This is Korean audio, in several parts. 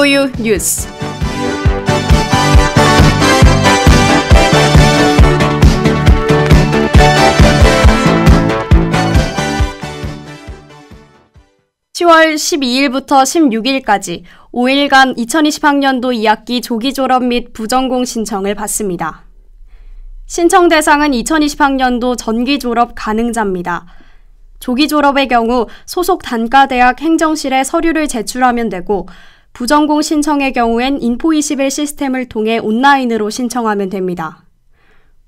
기초유 뉴스. (10월 12일부터 16일까지) 5일간 2020학년도 2학기 조기 졸업 및 부전공 신청을 받습니다. 신청 대상은 2020학년도 전기 졸업 가능자입니다. 조기 졸업의 경우 소속 단과대학 행정실에 서류를 제출하면 되고, 부전공 신청의 경우엔 인포21 시스템을 통해 온라인으로 신청하면 됩니다.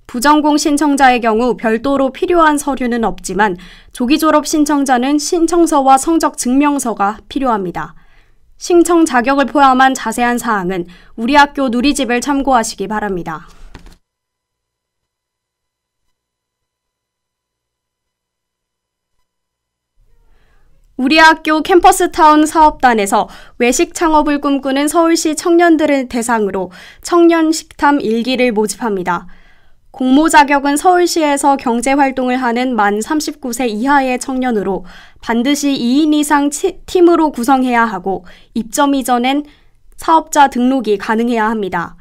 부전공 신청자의 경우 별도로 필요한 서류는 없지만 조기 졸업 신청자는 신청서와 성적 증명서가 필요합니다. 신청 자격을 포함한 자세한 사항은 우리 학교 누리집을 참고하시기 바랍니다. 우리 학교 캠퍼스타운 사업단에서 외식 창업을 꿈꾸는 서울시 청년들을 대상으로 청년 식탐 1기를 모집합니다. 공모 자격은 서울시에서 경제활동을 하는 만 39세 이하의 청년으로 반드시 2인 이상 팀으로 구성해야 하고 입점 이전엔 사업자 등록이 가능해야 합니다.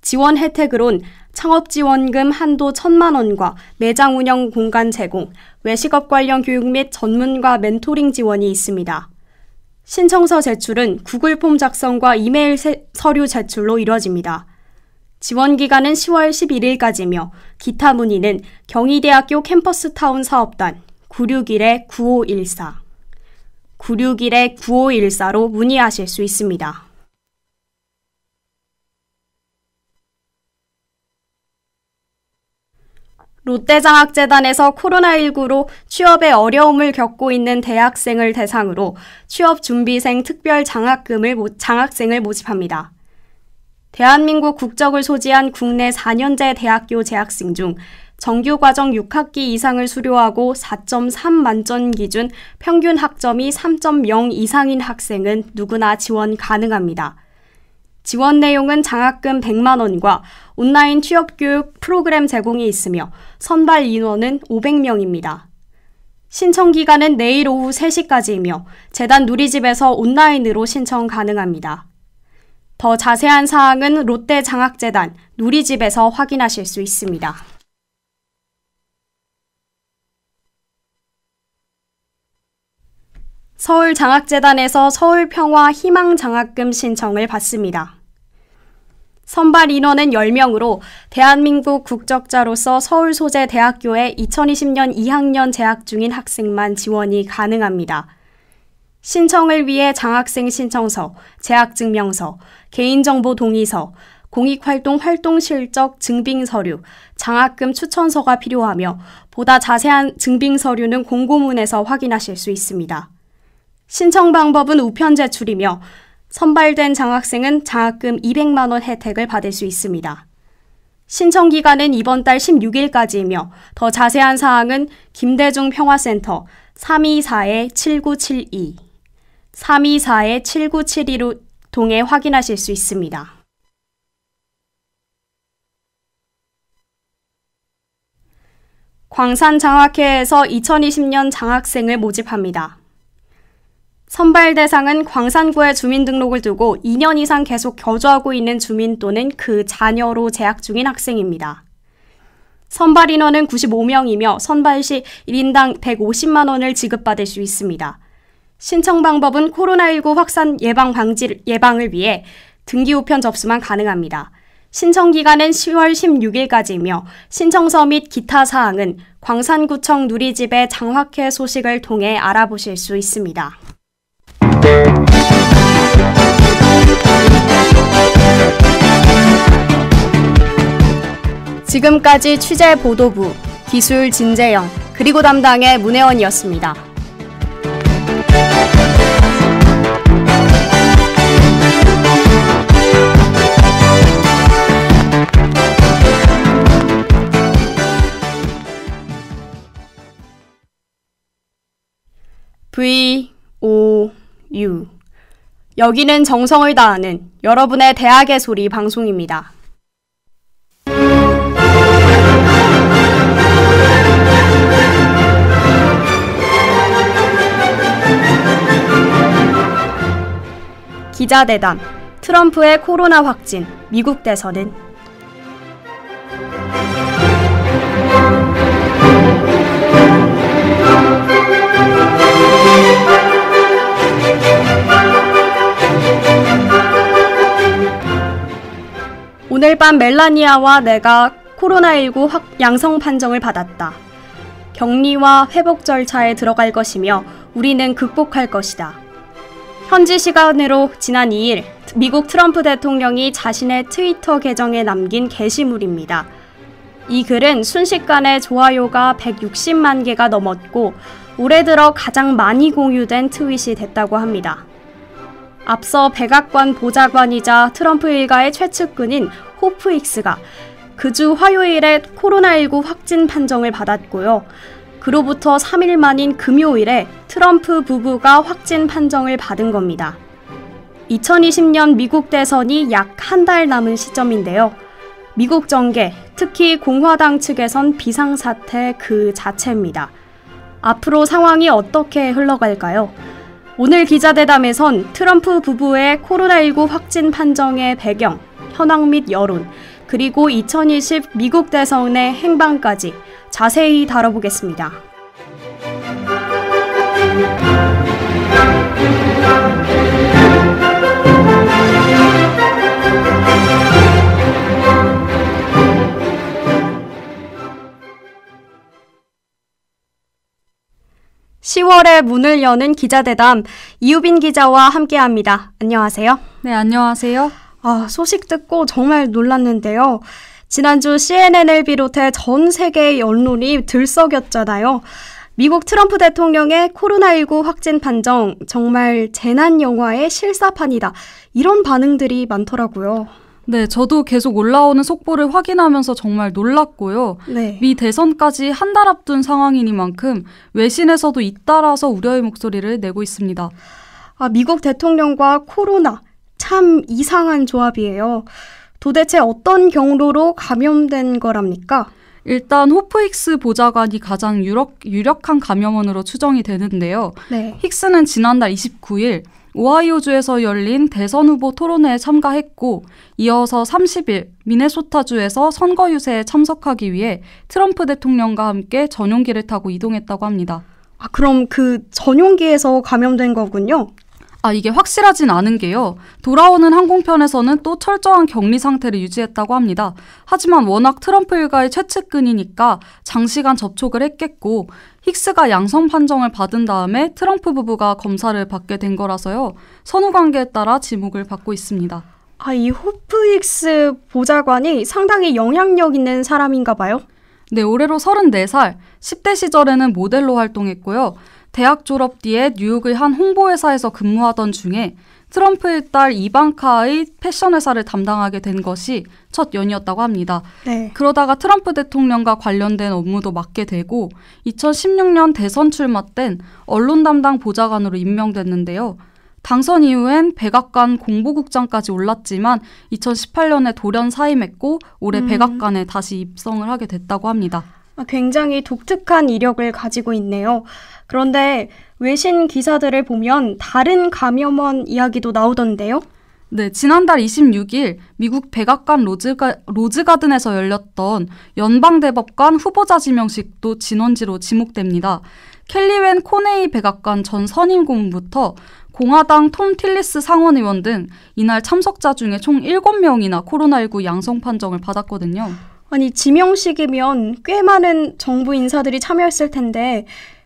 지원 혜택으론 창업지원금 한도 1,000만 원과 매장 운영 공간 제공, 외식업 관련 교육 및 전문가 멘토링 지원이 있습니다. 신청서 제출은 구글 폼 작성과 이메일 서류 제출로 이루어집니다. 지원 기간은 10월 11일까지며 기타 문의는 경희대학교 캠퍼스타운 사업단 961-9514, 961-9514로 문의하실 수 있습니다. 롯데장학재단에서 코로나19로 취업에 어려움을 겪고 있는 대학생을 대상으로 취업준비생 특별 장학생을 모집합니다. 대한민국 국적을 소지한 국내 4년제 대학교 재학생 중 정규과정 6학기 이상을 수료하고 4.3 만점 기준 평균 학점이 3.0 이상인 학생은 누구나 지원 가능합니다. 지원 내용은 장학금 100만 원과 온라인 취업교육 프로그램 제공이 있으며 선발 인원은 500명입니다. 신청 기간은 내일 오후 3시까지이며 재단 누리집에서 온라인으로 신청 가능합니다. 더 자세한 사항은 롯데장학재단 누리집에서 확인하실 수 있습니다. 서울장학재단에서 서울평화 희망장학금 신청을 받습니다. 선발 인원은 10명으로 대한민국 국적자로서 서울 소재 대학교에 2020년 2학년 재학 중인 학생만 지원이 가능합니다. 신청을 위해 장학생 신청서, 재학증명서, 개인정보 동의서, 공익활동 활동 실적 증빙 서류, 장학금 추천서가 필요하며 보다 자세한 증빙 서류는 공고문에서 확인하실 수 있습니다. 신청 방법은 우편 제출이며 선발된 장학생은 장학금 200만 원 혜택을 받을 수 있습니다. 신청 기간은 이번 달 16일까지이며 더 자세한 사항은 김대중 평화센터 324-7972, 324-7972로 통해 확인하실 수 있습니다. 광산장학회에서 2020년 장학생을 모집합니다. 선발 대상은 광산구에 주민등록을 두고 2년 이상 계속 거주하고 있는 주민 또는 그 자녀로 재학 중인 학생입니다. 선발 인원은 95명이며 선발 시 1인당 150만 원을 지급받을 수 있습니다. 신청 방법은 코로나19 확산 예방을 위해 등기 우편 접수만 가능합니다. 신청 기간은 10월 16일까지이며 신청서 및 기타 사항은 광산구청 누리집의 장학회 소식을 통해 알아보실 수 있습니다. 지금까지 취재 보도부, 기술 진재영, 그리고 담당의 문혜원이었습니다. VOU. 여기는 정성을 다하는 여러분의 대학의 소리 방송입니다. 기자대담, 트럼프의 코로나 확진, 미국 대선은? 오늘 밤 멜라니아와 내가 코로나19 양성 판정을 받았다. 격리와 회복 절차에 들어갈 것이며 우리는 극복할 것이다. 현지 시간으로 지난 2일 미국 트럼프 대통령이 자신의 트위터 계정에 남긴 게시물입니다. 이 글은 순식간에 좋아요가 160만 개가 넘었고 올해 들어 가장 많이 공유된 트윗이 됐다고 합니다. 앞서 백악관 보좌관이자 트럼프 일가의 최측근인 호프 힉스가 그주 화요일에 코로나19 확진 판정을 받았고요. 그로부터 3일 만인 금요일에 트럼프 부부가 확진 판정을 받은 겁니다. 2020년 미국 대선이 약 한 달 남은 시점인데요. 미국 정계, 특히 공화당 측에선 비상사태 그 자체입니다. 앞으로 상황이 어떻게 흘러갈까요? 오늘 기자대담에선 트럼프 부부의 코로나19 확진 판정의 배경, 현황 및 여론, 그리고 2020 미국 대선의 행방까지 자세히 다뤄보겠습니다. 10월에 문을 여는 기자대담, 이유빈 기자와 함께합니다. 안녕하세요. 네, 안녕하세요. 소식 듣고 정말 놀랐는데요. 지난주 CNN을 비롯해 전 세계의 언론이 들썩였잖아요. 미국 트럼프 대통령의 코로나19 확진 판정, 정말 재난 영화의 실사판이다. 이런 반응들이 많더라고요. 네, 저도 계속 올라오는 속보를 확인하면서 정말 놀랐고요. 네. 미 대선까지 한 달 앞둔 상황이니만큼 외신에서도 잇따라서 우려의 목소리를 내고 있습니다. 미국 대통령과 코로나, 참 이상한 조합이에요. 도대체 어떤 경로로 감염된 거랍니까? 일단 호프 힉스 보좌관이 가장 유력한 감염원으로 추정이 되는데요. 네. 힉스는 지난달 29일 오하이오주에서 열린 대선 후보 토론회에 참가했고 이어서 30일 미네소타주에서 선거 유세에 참석하기 위해 트럼프 대통령과 함께 전용기를 타고 이동했다고 합니다. 그럼 그 전용기에서 감염된 거군요? 이게 확실하진 않은 게요. 돌아오는 항공편에서는 또 철저한 격리 상태를 유지했다고 합니다. 하지만 워낙 트럼프 일가의 최측근이니까 장시간 접촉을 했겠고 힉스가 양성 판정을 받은 다음에 트럼프 부부가 검사를 받게 된 거라서요. 선후 관계에 따라 지목을 받고 있습니다. 이 호프 힉스 보좌관이 상당히 영향력 있는 사람인가 봐요? 네, 올해로 34살, 10대 시절에는 모델로 활동했고요. 대학 졸업 뒤에 뉴욕의 한 홍보회사에서 근무하던 중에 트럼프의 딸 이방카의 패션 회사를 담당하게 된 것이 첫 연이었다고 합니다. 네. 그러다가 트럼프 대통령과 관련된 업무도 맡게 되고 2016년 대선 출마 땐 언론 담당 보좌관으로 임명됐는데요. 당선 이후엔 백악관 공보국장까지 올랐지만 2018년에 돌연 사임했고 올해 백악관에 다시 입성을 하게 됐다고 합니다. 굉장히 독특한 이력을 가지고 있네요. 그런데 외신 기사들을 보면 다른 감염원 이야기도 나오던데요? 네, 지난달 26일 미국 백악관 로즈가든에서 열렸던 연방대법관 후보자 지명식도 진원지로 지목됩니다. 켈리웬 코네이 백악관 전 선임 고문부터 공화당 톰 틸리스 상원의원 등 이날 참석자 중에 총 7명이나 코로나19 양성 판정을 받았거든요. 지명식이면 꽤 많은 정부 인사들이 참여했을 텐데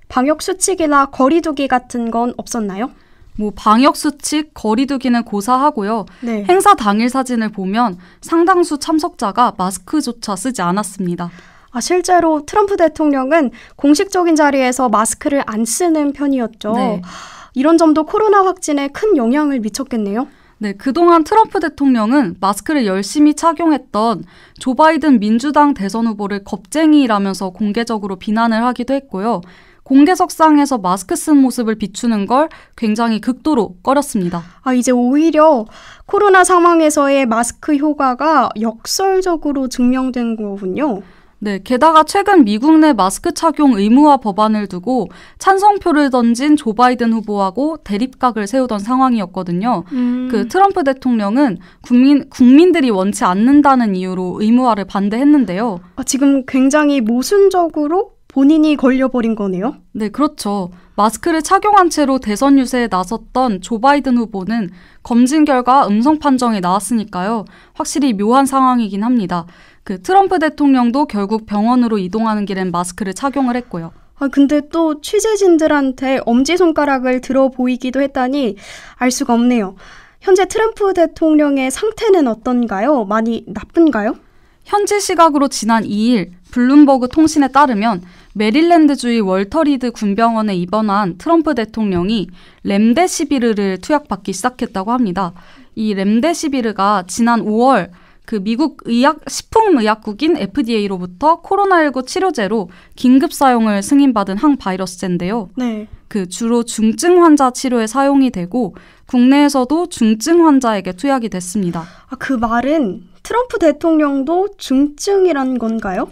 방역수칙이나 거리두기 같은 건 없었나요? 방역수칙, 거리두기는 고사하고요. 네. 행사 당일 사진을 보면 상당수 참석자가 마스크조차 쓰지 않았습니다. 실제로 트럼프 대통령은 공식적인 자리에서 마스크를 안 쓰는 편이었죠. 네. 이런 점도 코로나 확진에 큰 영향을 미쳤겠네요. 네, 그동안 트럼프 대통령은 마스크를 열심히 착용했던 조 바이든 민주당 대선 후보를 겁쟁이라면서 공개적으로 비난을 하기도 했고요. 공개석상에서 마스크 쓴 모습을 비추는 걸 굉장히 극도로 꺼렸습니다. 이제 오히려 코로나 상황에서의 마스크 효과가 역설적으로 증명된 거군요. 네, 게다가 최근 미국 내 마스크 착용 의무화 법안을 두고 찬성표를 던진 조 바이든 후보하고 대립각을 세우던 상황이었거든요. 그 트럼프 대통령은 국민들이 원치 않는다는 이유로 의무화를 반대했는데요. 지금 굉장히 모순적으로 본인이 걸려버린 거네요? 네, 그렇죠. 마스크를 착용한 채로 대선 유세에 나섰던 조 바이든 후보는 검진 결과 음성 판정이 나왔으니까요. 확실히 묘한 상황이긴 합니다. 그 트럼프 대통령도 결국 병원으로 이동하는 길엔 마스크를 착용을 했고요. 근데 또 취재진들한테 엄지손가락을 들어 보이기도 했다니 알 수가 없네요. 현재 트럼프 대통령의 상태는 어떤가요? 많이 나쁜가요? 현지 시각으로 지난 2일 블룸버그 통신에 따르면 메릴랜드주의 월터리드 군병원에 입원한 트럼프 대통령이 렘데시비르를 투약받기 시작했다고 합니다. 이 렘데시비르가 지난 5월 그 미국 식품의약국인 FDA로부터 코로나19 치료제로 긴급 사용을 승인받은 항바이러스제인데요. 네. 그 주로 중증 환자 치료에 사용이 되고 국내에서도 중증 환자에게 투약이 됐습니다. 그 말은 트럼프 대통령도 중증이란 건가요?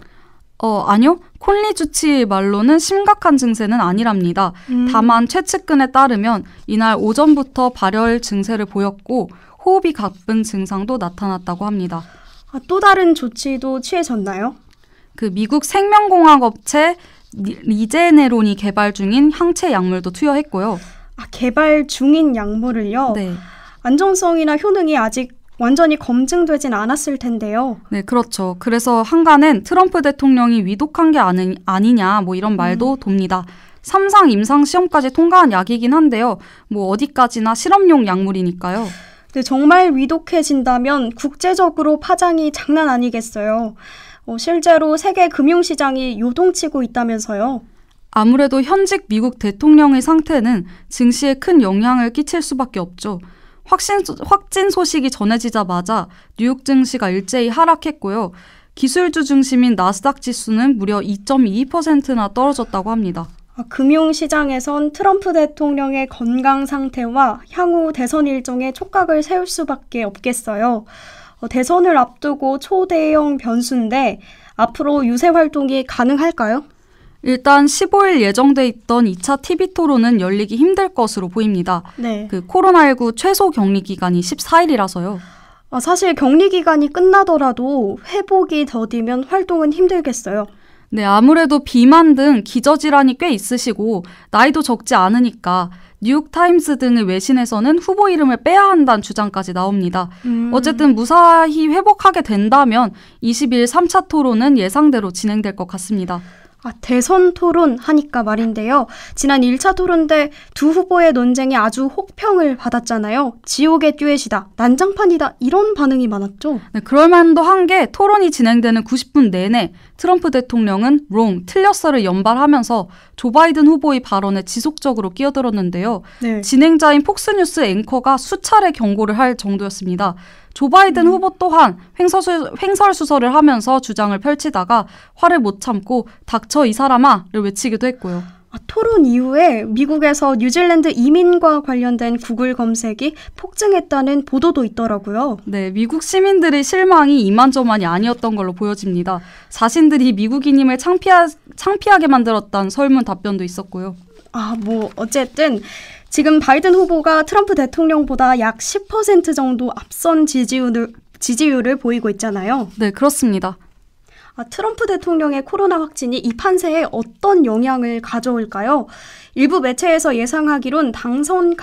아니요. 콜리 주치 말로는 심각한 증세는 아니랍니다. 다만 최측근에 따르면 이날 오전부터 발열 증세를 보였고 호흡이 가쁜 증상도 나타났다고 합니다. 또 다른 조치도 취해졌나요? 그 미국 생명공학 업체 리제네론이 개발 중인 항체 약물도 투여했고요. 개발 중인 약물을요? 네. 안정성이나 효능이 아직 완전히 검증되진 않았을 텐데요. 네, 그렇죠. 그래서 한간엔 트럼프 대통령이 위독한 게 아니냐 뭐 이런 말도 돕니다. 3상 임상 시험까지 통과한 약이긴 한데요. 뭐 어디까지나 실험용 약물이니까요. 네, 정말 위독해진다면 국제적으로 파장이 장난 아니겠어요. 실제로 세계 금융시장이 요동치고 있다면서요. 아무래도 현직 미국 대통령의 상태는 증시에 큰 영향을 끼칠 수밖에 없죠. 확진 소식이 전해지자마자 뉴욕 증시가 일제히 하락했고요. 기술주 중심인 나스닥 지수는 무려 2.22%나 떨어졌다고 합니다. 금융시장에선 트럼프 대통령의 건강 상태와 향후 대선 일정에 촉각을 세울 수밖에 없겠어요. 대선을 앞두고 초대형 변수인데 앞으로 유세 활동이 가능할까요? 일단 15일 예정돼 있던 2차 TV 토론은 열리기 힘들 것으로 보입니다. 네. 그 코로나19 최소 격리 기간이 14일이라서요. 사실 격리 기간이 끝나더라도 회복이 더디면 활동은 힘들겠어요. 네, 아무래도 비만 등 기저질환이 꽤 있으시고 나이도 적지 않으니까 뉴욕타임스 등의 외신에서는 후보 이름을 빼야 한다는 주장까지 나옵니다. 어쨌든 무사히 회복하게 된다면 20일 3차 토론은 예상대로 진행될 것 같습니다. 대선 토론 하니까 말인데요. 지난 1차 토론 때 두 후보의 논쟁이 아주 혹평을 받았잖아요. 지옥의 듀엣이다, 난장판이다 이런 반응이 많았죠. 네, 그럴 만도 한 게 토론이 진행되는 90분 내내 트럼프 대통령은 wrong, 틀렸어를 연발하면서 조 바이든 후보의 발언에 지속적으로 끼어들었는데요. 네. 진행자인 폭스뉴스 앵커가 수차례 경고를 할 정도였습니다. 조 바이든 후보 또한 횡설수설을 하면서 주장을 펼치다가 화를 못 참고 닥쳐 이 사람아를 외치기도 했고요. 토론 이후에 미국에서 뉴질랜드 이민과 관련된 구글 검색이 폭증했다는 보도도 있더라고요. 네, 미국 시민들의 실망이 이만저만이 아니었던 걸로 보여집니다. 자신들이 미국인임을 창피하게 만들었다는 설문 답변도 있었고요. 어쨌든 지금 바이든 후보가 트럼프 대통령보다 약 10% 정도 앞선 지지율을 보이고 있잖아요. 네, 그렇습니다. 트럼프 대통령의 코로나 확진이 이 판세에 어떤 영향을 가져올까요? 일부 매체에서 예상하기론 당선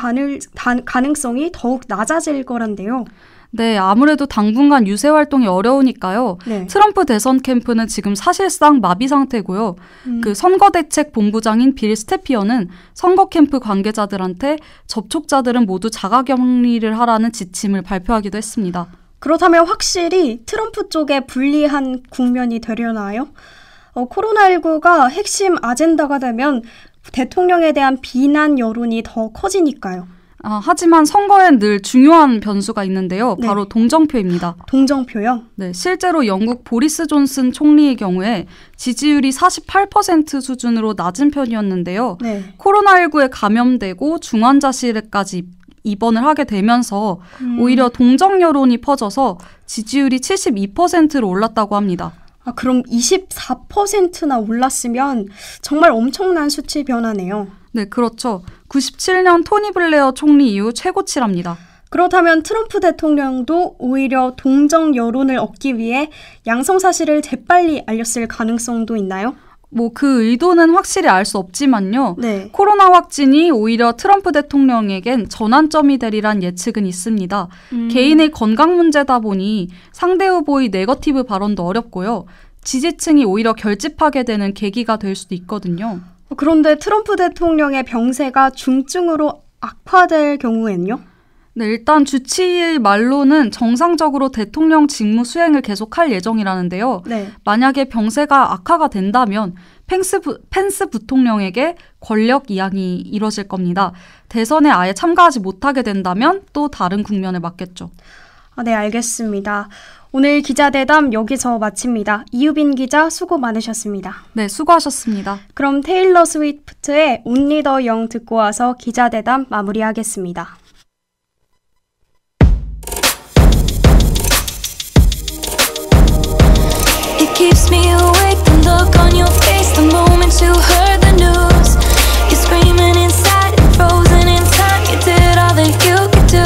가능성이 더욱 낮아질 거란데요. 네, 아무래도 당분간 유세 활동이 어려우니까요. 네. 트럼프 대선 캠프는 지금 사실상 마비 상태고요. 그 선거대책본부장인 빌 스태피어는 선거 캠프 관계자들한테 접촉자들은 모두 자가격리를 하라는 지침을 발표하기도 했습니다. 그렇다면 확실히 트럼프 쪽에 불리한 국면이 되려나요? 코로나19가 핵심 아젠다가 되면 대통령에 대한 비난 여론이 더 커지니까요. 하지만 선거엔 늘 중요한 변수가 있는데요. 네. 바로 동정표입니다. 동정표요? 네, 실제로 영국 보리스 존슨 총리의 경우에 지지율이 48% 수준으로 낮은 편이었는데요. 네. 코로나19에 감염되고 중환자실에까지 입원을 하게 되면서 오히려 동정 여론이 퍼져서 지지율이 72%로 올랐다고 합니다. 그럼 24%나 올랐으면 정말 엄청난 수치 변화네요. 네, 그렇죠. 97년 토니 블레어 총리 이후 최고치랍니다. 그렇다면 트럼프 대통령도 오히려 동정 여론을 얻기 위해 양성 사실을 재빨리 알렸을 가능성도 있나요? 그 의도는 확실히 알 수 없지만요. 네. 코로나 확진이 오히려 트럼프 대통령에겐 전환점이 되리란 예측은 있습니다. 개인의 건강 문제다 보니 상대 후보의 네거티브 발언도 어렵고요. 지지층이 오히려 결집하게 되는 계기가 될 수도 있거든요. 그런데 트럼프 대통령의 병세가 중증으로 악화될 경우엔요? 네, 일단 주 7일 말로는 정상적으로 대통령 직무 수행을 계속할 예정이라는데요. 네. 만약에 병세가 악화가 된다면 펜스 부통령에게 권력 이양이 이뤄질 겁니다. 대선에 아예 참가하지 못하게 된다면 또 다른 국면을 맞겠죠. 네, 알겠습니다. 오늘 기자대담 여기서 마칩니다. 이유빈 기자 수고 많으셨습니다. 네, 수고하셨습니다. 그럼 테일러 스위프트의 Only the Young 듣고 와서 기자대담 마무리하겠습니다. Keeps me awake, the look on your face the moment you heard the news. You're screaming inside and frozen in time. You did all that you could do.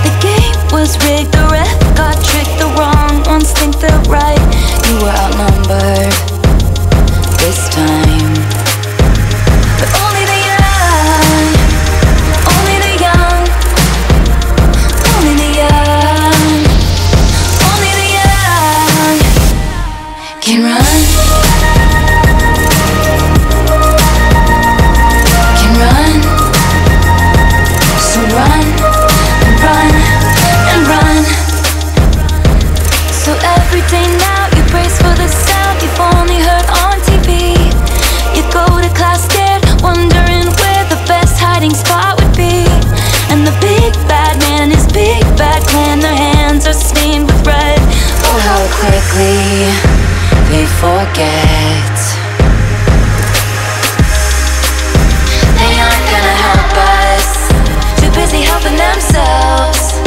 The game was rigged, the ref got tricked. The wrong ones think they're right. You were outnumbered this time. But only the young, only the young, only the young, only the young can run, can run. So run and run and run. So every day now you brace for the sound you've only heard on TV. You go to class scared, wondering where the best hiding spot would be. And the big bad man and his big bad clan, their hands are stained with red. Oh, how quickly they forget. They aren't gonna help us, too busy helping themselves.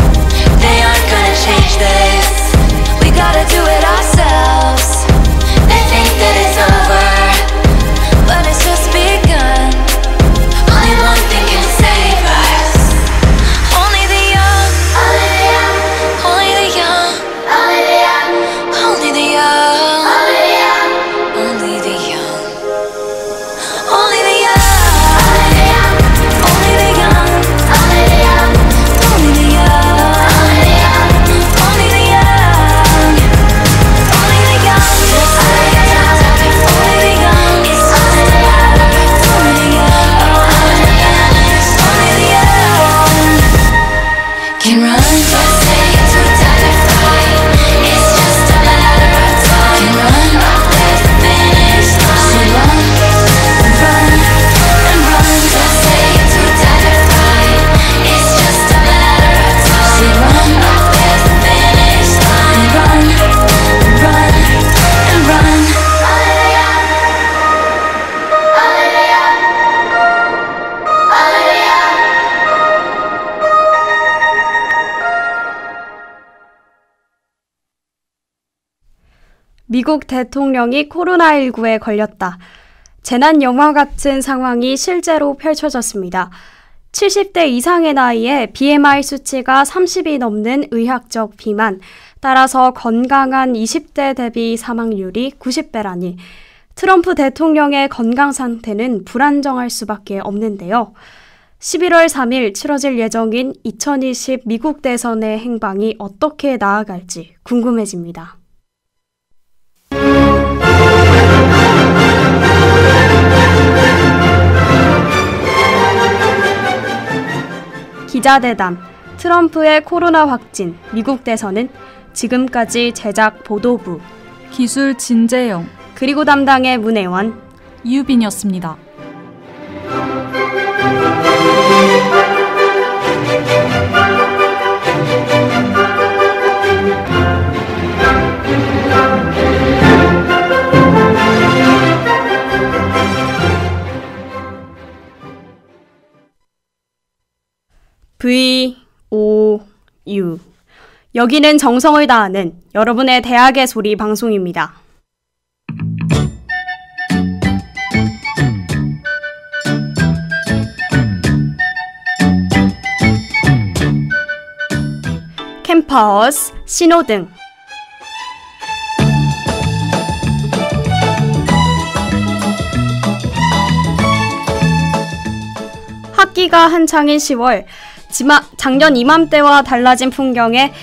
They aren't gonna change this, we gotta do it ourselves. They think that it's over, but it's just begun. Only one thing can save us. Only the young, only the young, only the young, only the young, only the young, only the young, only the young, only the young, only the young, only the young, only the young, only the young, only the young, it's only the young, only the young can run. Just say it's too time to fight. It's just a matter of time. Can run, there's the finish line. So run, run, and run. Just say it's too time to fight. It's just a matter of time. So run, there's the finish line. Run, run, and run. 미국 대통령이 코로나19에 걸렸다. 재난 영화 같은 상황이 실제로 펼쳐졌습니다. 70대 이상의 나이에 BMI 수치가 30이 넘는 의학적 비만, 따라서 건강한 20대 대비 사망률이 90배라니 트럼프 대통령의 건강 상태는 불안정할 수밖에 없는데요. 11월 3일 치러질 예정인 2020 미국 대선의 행방이 어떻게 나아갈지 궁금해집니다. 기자대담, 트럼프의 코로나 확진, 미국 대선은 지금까지 제작 보도부, 기술 진재영, 그리고 담당의 문혜원, 이유빈이었습니다. VOU. 여기는 정성을 다하는 여러분의 대학의 소리 방송입니다. 파워스 신호등. 학기가 한창인 10월, 작년 이맘때와 달라진 풍경에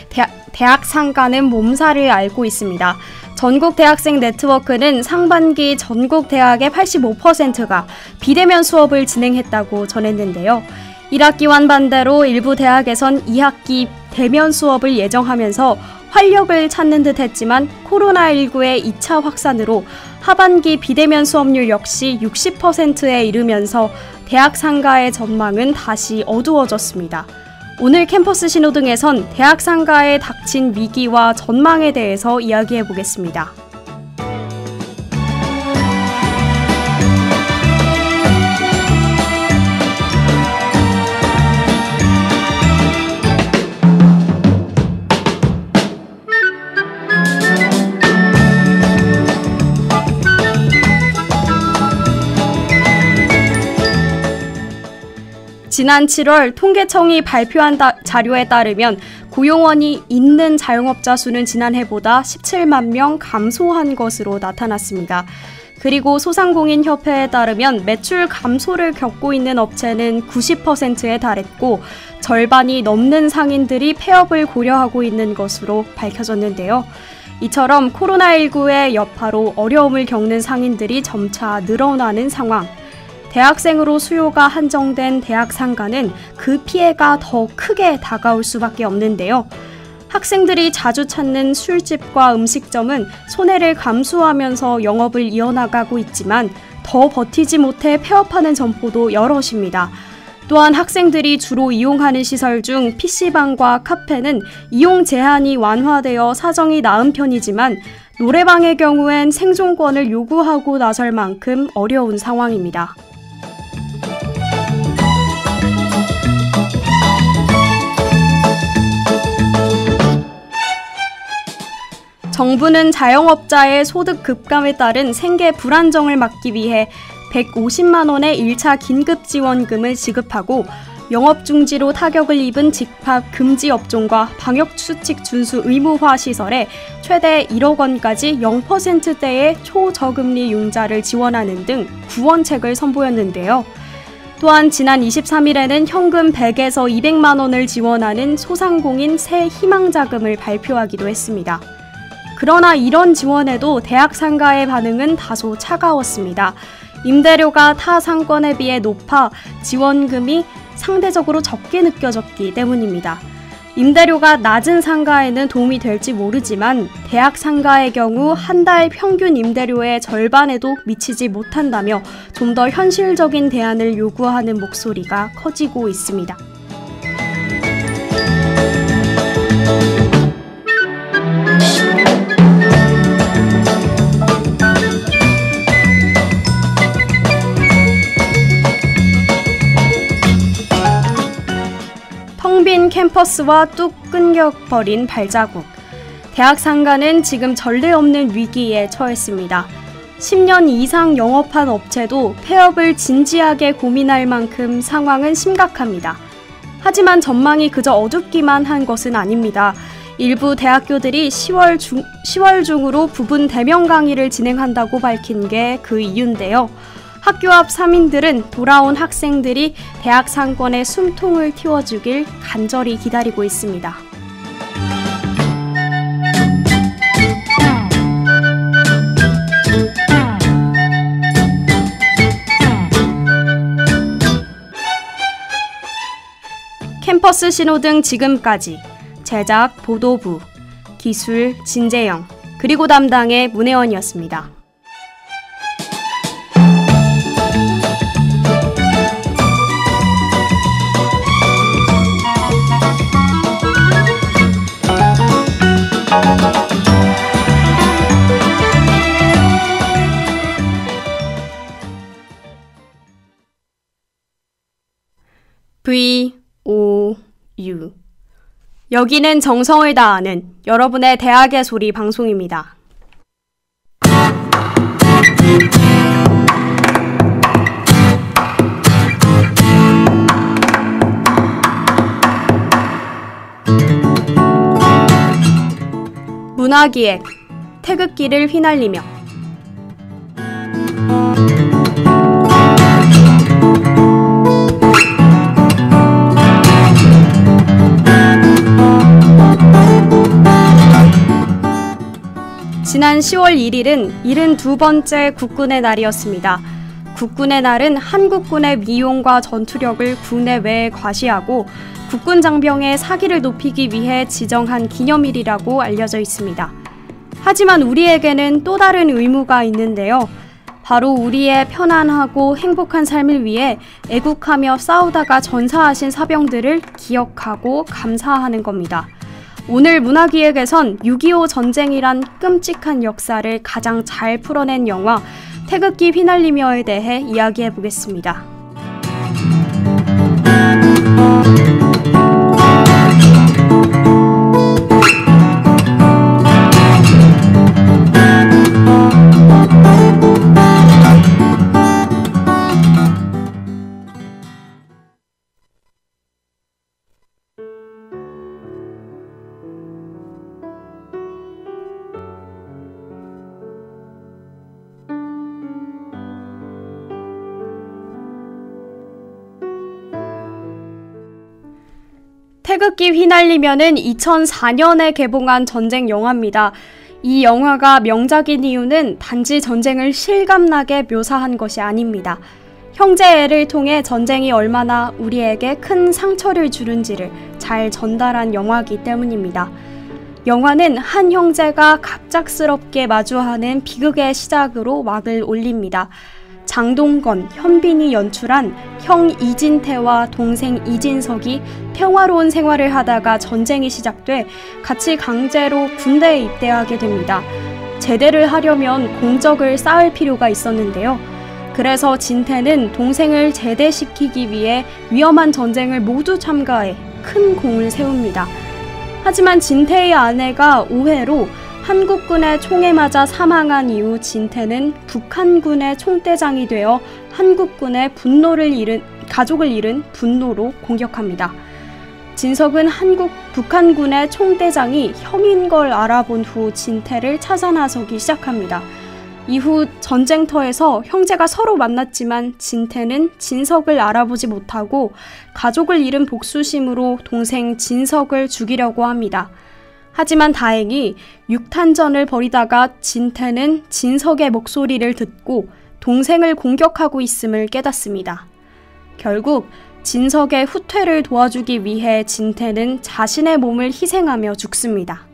대학 상가는 몸살을 앓고 있습니다. 전국 대학생 네트워크는 상반기 전국 대학의 85%가 비대면 수업을 진행했다고 전했는데요. 1학기와는 반대로 일부 대학에선 2학기 대면 수업을 예정하면서 활력을 찾는 듯 했지만 코로나19의 2차 확산으로 하반기 비대면 수업률 역시 60%에 이르면서 대학 상가의 전망은 다시 어두워졌습니다. 오늘 캠퍼스 신호등에선 대학 상가에 닥친 위기와 전망에 대해서 이야기해 보겠습니다. 지난 7월 통계청이 발표한 자료에 따르면 고용원이 있는 자영업자 수는 지난해보다 17만 명 감소한 것으로 나타났습니다. 그리고 소상공인협회에 따르면 매출 감소를 겪고 있는 업체는 90%에 달했고 절반이 넘는 상인들이 폐업을 고려하고 있는 것으로 밝혀졌는데요. 이처럼 코로나19의 여파로 어려움을 겪는 상인들이 점차 늘어나는 상황. 대학생으로 수요가 한정된 대학 상가는 그 피해가 더 크게 다가올 수밖에 없는데요. 학생들이 자주 찾는 술집과 음식점은 손해를 감수하면서 영업을 이어나가고 있지만 더 버티지 못해 폐업하는 점포도 여럿입니다. 또한 학생들이 주로 이용하는 시설 중 PC방과 카페는 이용 제한이 완화되어 사정이 나은 편이지만 노래방의 경우엔 생존권을 요구하고 나설 만큼 어려운 상황입니다. 정부는 자영업자의 소득 급감에 따른 생계 불안정을 막기 위해 150만 원의 1차 긴급지원금을 지급하고 영업 중지로 타격을 입은 집합 금지 업종과 방역수칙 준수 의무화 시설에 최대 1억 원까지 0%대의 초저금리 융자를 지원하는 등 구원책을 선보였는데요. 또한 지난 23일에는 현금 100에서 200만 원을 지원하는 소상공인 새 희망자금을 발표하기도 했습니다. 그러나 이런 지원에도 대학 상가의 반응은 다소 차가웠습니다. 임대료가 타 상권에 비해 높아 지원금이 상대적으로 적게 느껴졌기 때문입니다. 임대료가 낮은 상가에는 도움이 될지 모르지만 대학 상가의 경우 한 달 평균 임대료의 절반에도 미치지 못한다며 좀 더 현실적인 대안을 요구하는 목소리가 커지고 있습니다. 텅 빈 캠퍼스와 뚝 끊겨버린 발자국. 대학 상가는 지금 전례 없는 위기에 처했습니다. 10년 이상 영업한 업체도 폐업을 진지하게 고민할 만큼 상황은 심각합니다. 하지만 전망이 그저 어둡기만 한 것은 아닙니다. 일부 대학교들이 10월 중으로 부분 대면 강의를 진행한다고 밝힌 게 그 이유인데요. 학교 앞 서민들은 돌아온 학생들이 대학 상권의 숨통을 틔워주길 간절히 기다리고 있습니다. 캠퍼스 신호등 지금까지 제작 보도부, 기술 진재영, 그리고 담당의 문혜원이었습니다. VOU. 여기는 정성을 다하는 여러분의 대학의 소리 방송입니다. 문화기획 태극기를 휘날리며. 지난 10월 1일은 72번째 국군의 날이었습니다. 국군의 날은 한국군의 위용과 전투력을 국내외에 과시하고 국군 장병의 사기를 높이기 위해 지정한 기념일이라고 알려져 있습니다. 하지만 우리에게는 또 다른 의무가 있는데요. 바로 우리의 편안하고 행복한 삶을 위해 애국하며 싸우다가 전사하신 사병들을 기억하고 감사하는 겁니다. 오늘 문화기획에선 6.25 전쟁이란 끔찍한 역사를 가장 잘 풀어낸 영화 태극기 휘날리며에 대해 이야기해 보겠습니다. 태극기 휘날리며는 2004년에 개봉한 전쟁 영화입니다. 이 영화가 명작인 이유는 단지 전쟁을 실감나게 묘사한 것이 아닙니다. 형제애를 통해 전쟁이 얼마나 우리에게 큰 상처를 주는지를 잘 전달한 영화이기 때문입니다. 영화는 한 형제가 갑작스럽게 마주하는 비극의 시작으로 막을 올립니다. 장동건, 현빈이 연출한 형 이진태와 동생 이진석이 평화로운 생활을 하다가 전쟁이 시작돼 같이 강제로 군대에 입대하게 됩니다. 제대를 하려면 공적을 쌓을 필요가 있었는데요. 그래서 진태는 동생을 제대시키기 위해 위험한 전쟁을 모두 참가해 큰 공을 세웁니다. 하지만 진태의 아내가 오해로 한국군의 총에 맞아 사망한 이후 진태는 북한군의 총대장이 되어 한국군의 가족을 잃은 분노로 공격합니다. 진석은 북한군의 총대장이 형인 걸 알아본 후 진태를 찾아 나서기 시작합니다. 이후 전쟁터에서 형제가 서로 만났지만 진태는 진석을 알아보지 못하고 가족을 잃은 복수심으로 동생 진석을 죽이려고 합니다. 하지만 다행히 육탄전을 벌이다가 진태는 진석의 목소리를 듣고 동생을 공격하고 있음을 깨닫습니다. 결국 진석의 후퇴를 도와주기 위해 진태는 자신의 몸을 희생하며 죽습니다.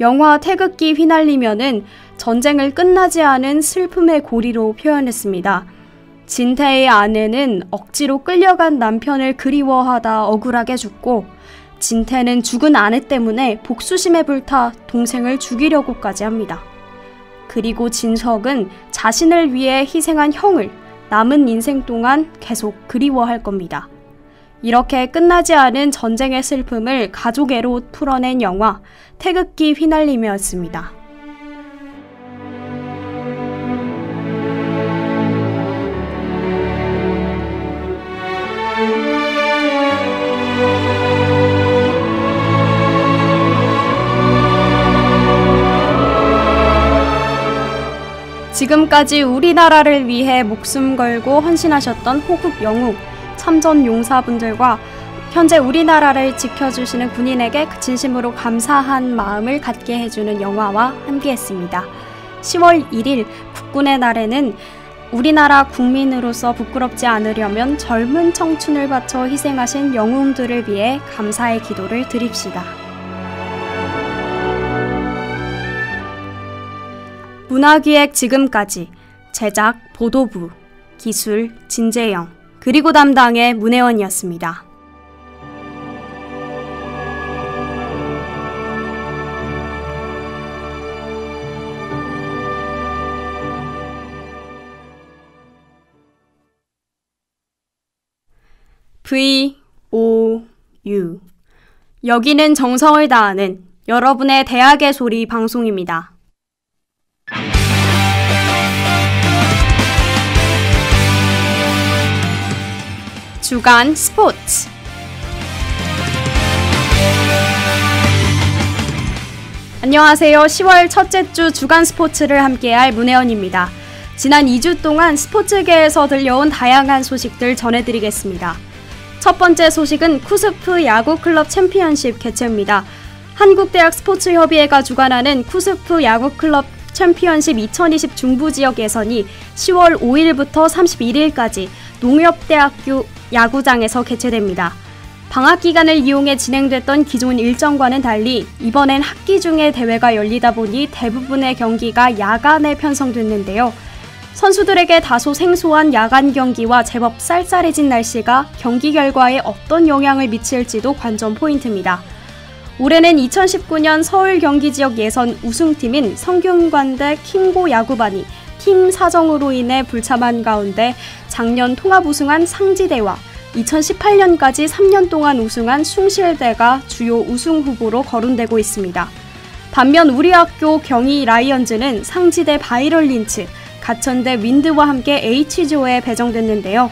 영화 태극기 휘날리며는 전쟁을 끝나지 않은 슬픔의 고리로 표현했습니다. 진태의 아내는 억지로 끌려간 남편을 그리워하다 억울하게 죽고 진태는 죽은 아내 때문에 복수심에 불타 동생을 죽이려고까지 합니다. 그리고 진석은 자신을 위해 희생한 형을 남은 인생 동안 계속 그리워할 겁니다. 이렇게 끝나지 않은 전쟁의 슬픔을 가족애로 풀어낸 영화 태극기 휘날리며였습니다. 지금까지 우리나라를 위해 목숨 걸고 헌신하셨던 호국 영웅, 참전 용사분들과 현재 우리나라를 지켜주시는 군인에게 진심으로 감사한 마음을 갖게 해주는 영화와 함께했습니다. 10월 1일 국군의 날에는 우리나라 국민으로서 부끄럽지 않으려면 젊은 청춘을 바쳐 희생하신 영웅들을 위해 감사의 기도를 드립시다. 문화기획 지금까지, 제작 보도부, 기술 진재영, 그리고 담당의 문혜원이었습니다. VOU, 여기는 정성을 다하는 여러분의 대학의 소리 방송입니다. 주간 스포츠. 안녕하세요. 10월 첫째 주 주간 스포츠를 함께할 문혜원입니다. 지난 2주 동안 스포츠계에서 들려온 다양한 소식들 전해드리겠습니다. 첫 번째 소식은 쿠스프 야구클럽 챔피언십 개최입니다. 한국대학 스포츠협의회가 주관하는 쿠스프 야구클럽 챔피언십 2020 중부지역 예선이 10월 5일부터 31일까지 농협대학교 야구장에서 개최됩니다. 방학 기간을 이용해 진행됐던 기존 일정과는 달리 이번엔 학기 중에 대회가 열리다 보니 대부분의 경기가 야간에 편성됐는데요. 선수들에게 다소 생소한 야간 경기와 제법 쌀쌀해진 날씨가 경기 결과에 어떤 영향을 미칠지도 관전 포인트입니다. 올해는 2019년 서울 경기 지역 예선 우승팀인 성균관대 킹고 야구반이 팀 사정으로 인해 불참한 가운데 작년 통합 우승한 상지대와 2018년까지 3년 동안 우승한 숭실대가 주요 우승 후보로 거론되고 있습니다. 반면 우리 학교 경희 라이언즈는 상지대 바이럴 린츠, 가천대 윈드와 함께 H조에 배정됐는데요.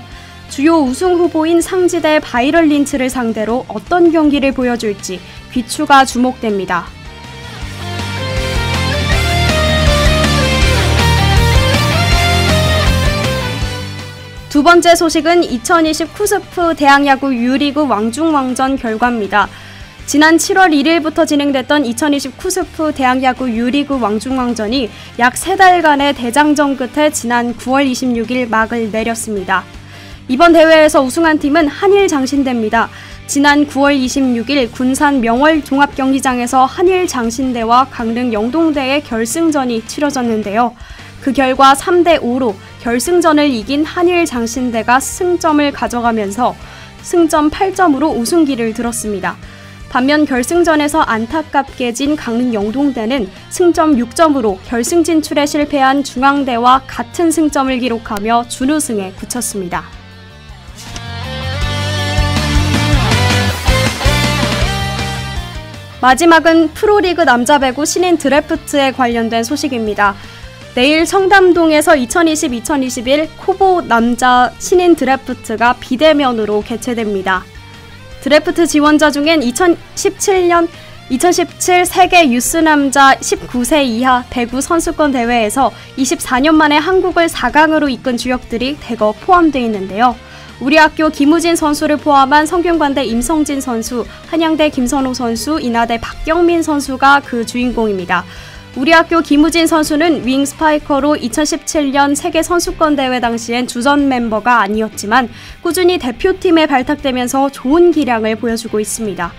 주요 우승 후보인 상지대 바이럴 린츠를 상대로 어떤 경기를 보여줄지 귀추가 주목됩니다. 두 번째 소식은 2020 쿠스프 대학야구 유리그 왕중왕전 결과입니다. 지난 7월 1일부터 진행됐던 2020 쿠스프 대학야구 유리그 왕중왕전이 약 3달간의 대장정 끝에 지난 9월 26일 막을 내렸습니다. 이번 대회에서 우승한 팀은 한일장신대입니다. 지난 9월 26일 군산 명월 종합경기장에서 한일장신대와 강릉 영동대의 결승전이 치러졌는데요. 그 결과 3대5로 결승전을 이긴 한일장신대가 승점을 가져가면서 승점 8점으로 우승기를 들었습니다. 반면 결승전에서 안타깝게 진 강릉 영동대는 승점 6점으로 결승 진출에 실패한 중앙대와 같은 승점을 기록하며 준우승에 그쳤습니다. 마지막은 프로리그 남자배구 신인 드래프트에 관련된 소식입니다. 내일 청담동에서 2020-2021 코보 남자 신인 드래프트가 비대면으로 개최됩니다. 드래프트 지원자 중엔 2017 세계 유스 남자 19세 이하 배구 선수권 대회에서 24년 만에 한국을 4강으로 이끈 주역들이 대거 포함되어 있는데요. 우리 학교 김우진 선수를 포함한 성균관대 임성진 선수, 한양대 김선호 선수, 인하대 박경민 선수가 그 주인공입니다. 우리 학교 김우진 선수는 윙 스파이커로 2017년 세계선수권대회 당시엔 주전 멤버가 아니었지만 꾸준히 대표팀에 발탁되면서 좋은 기량을 보여주고 있습니다.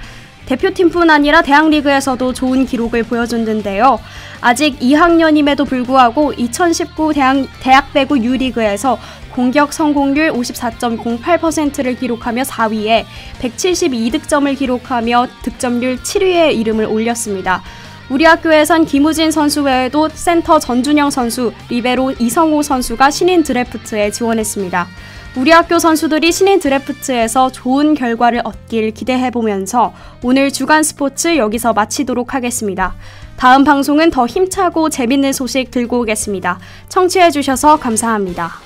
대표팀뿐 아니라 대학리그에서도 좋은 기록을 보여줬는데요. 아직 2학년임에도 불구하고 2019 대학배구 유리그에서 공격 성공률 54.08%를 기록하며 4위에 172득점을 기록하며 득점률 7위에 이름을 올렸습니다. 우리 학교에선 김우진 선수 외에도 센터 전준영 선수, 리베로 이성호 선수가 신인 드래프트에 지원했습니다. 우리 학교 선수들이 신인 드래프트에서 좋은 결과를 얻길 기대해보면서 오늘 주간 스포츠 여기서 마치도록 하겠습니다. 다음 방송은 더 힘차고 재밌는 소식 들고 오겠습니다. 청취해주셔서 감사합니다.